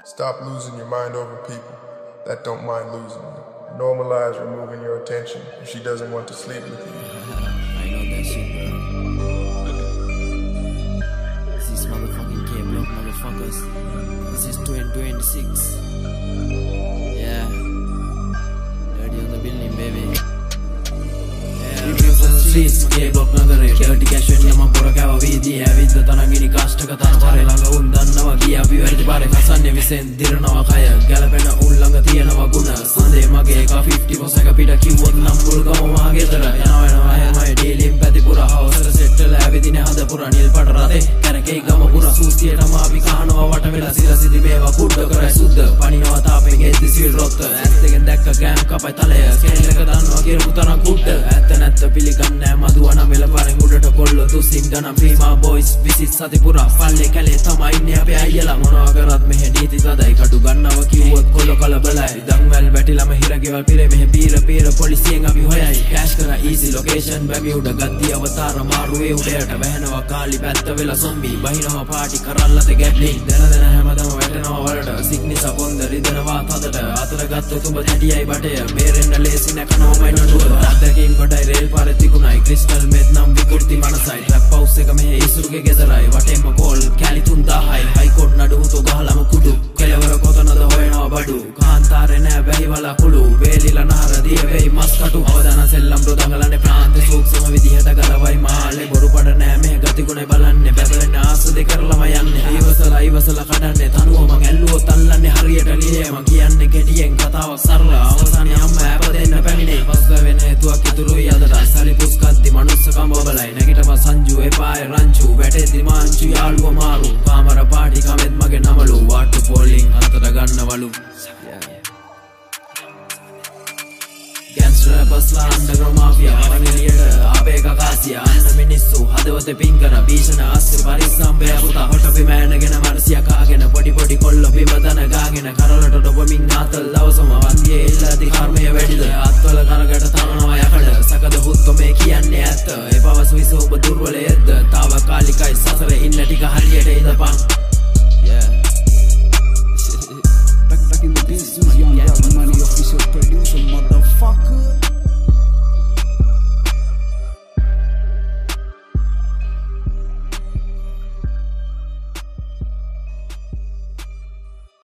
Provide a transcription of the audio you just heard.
Stop losing your mind over people that don't mind losing you. Normalize removing your attention if she doesn't want to sleep with you. I know that shit, bro. This is motherfucking K-Block, motherfuckers. This is 2026. Yeah. Dirty on the building, baby. Reviews on the streets, K-Block nagare. Dirty cash when nama pura kawa veedi. Avidda tanangini kashtaka tanapare. Langa undannawa giya api verdi pare. Kasanne visen diranawa kaya. Galapena ullanga tiyanawa guna. Sande mage eka 50% pita kiwwot nampuru gama magetara. Yanawa my daily empathy pura house settle avidine hada pura nil pada rate. Karake gama pura sustiyata maapi kahanawa wata vela sirasidi mewa kudda karai sudda. Paninawa tapen geddi sil rotta. Attegen dakka gam kapai talaya. Scale එක දන්නවා කියලා පුතන කුට්ට. ඇත්ත නැත්ත පිළිගන්නේ මදුවන මෙල පරෙන් උඩට කොල්ල තුසින් ගන Prima boys විසිත් සති පුරා පල්ලේ කැලේ තමයි ඉන්නේ අපේ අයියලා මොනවා කරත් මෙහෙ නීති තදයි කටු ගන්නව කිව්වොත් කොල්ල කලබලයි දන්වැල් වැටිලම හිරගෙවල් පිරේ මෙහෙ පීර පොලිසියෙන් අපි හොයයි කෑෂ් කර easy location බැමි උඩ ගද්දි අවතාර මාරුවේ උඩයට වැහෙනවා කාලි පැත්ත වෙලා සොම්බි බහිනවා පාටි කරල්ලත ගැට්ලින් දෙන හැමදම වැටෙනවා වලට සිග්නිස පොන්ද රිදෙනවා තදට අතර ගත්තොත් උඹ හැටියයි බටය බේරෙන්න ලේසි නැකනෝමයි නඩුව අද්දකින් කොටයි රේල් පාරේ තිකුණයි ක්‍රිස්ටල් මෙත් නම් විකෘති මනසයි ට්‍රැප් හවුස් එක මෙහෙ ඉසුරුගේ ගෙදරයි වටේම කෝල් කැලි 3000යි හයි කෝඩ් නඩු උතෝ ගහලම කුඩු කෙලවර කොතනද හොයනවා බඩු කාන්තාරේ නෑ බැහි වල කුළු වේලිලා නහර දිය වෙයි මස් කටු අවදාන සෙල්ලම් රොදංගලනේ ප්‍රාන්තේ සූක්ෂම විදිහට ගලවයි මාලේ බොරු පඩ නෑ මෙහෙ ගතිගුණේ බලන්නේ බැබලෙන ආස දෙ කරලම යන්නේ ඉවසලා කඩන්නේ තනුව මං ඇල්ලුවොත් අල්ලන්නේ හරියට ලියේ මං කියන්නේ කෙටියෙන් කතාවක් සරල අවසානයේ අම්ම ඇප දෙන්න පැමිණේ පස්ස වෙන හේතුවක් ඉතුරුයි අදට සලි පුස්කද්දි මනුස්සකම බබලයි නැගිටම සංජු එපාය රංචු වැටෙද්දි මාංචු යාළුව මාරු කාමර පාටි කමෙත් මගේ නමලු වාට්ටු පොලින් අතට ගන්නවලු Gangster rappers la underground mafia Avaneliයට ආපේ කකාසියා අන්න මිනිස්සු හදවතේ පින් කර භීෂණ අස්සේ පරිස්සම් බෑ පුතා හොටපි මෑනගෙන මනසියා කාගෙන පොඩි කොල්ල බිම දන ගාගෙන කරලට ඩොපමින් ආතල් දවසම වන්දියේ ඉල්ලදි කර්මය වැඩිද අත්වල කරකට තනනවා යකඩ සකද හුත්තු මේ කියන්නේ ඇත්ත ඒ පවස් විස ඔබ දුර්වලයේද තාවකාලිකයි සසරේ ඉන්න ටික හරියට ඉඳපන් Back in the days, Young Money official producer.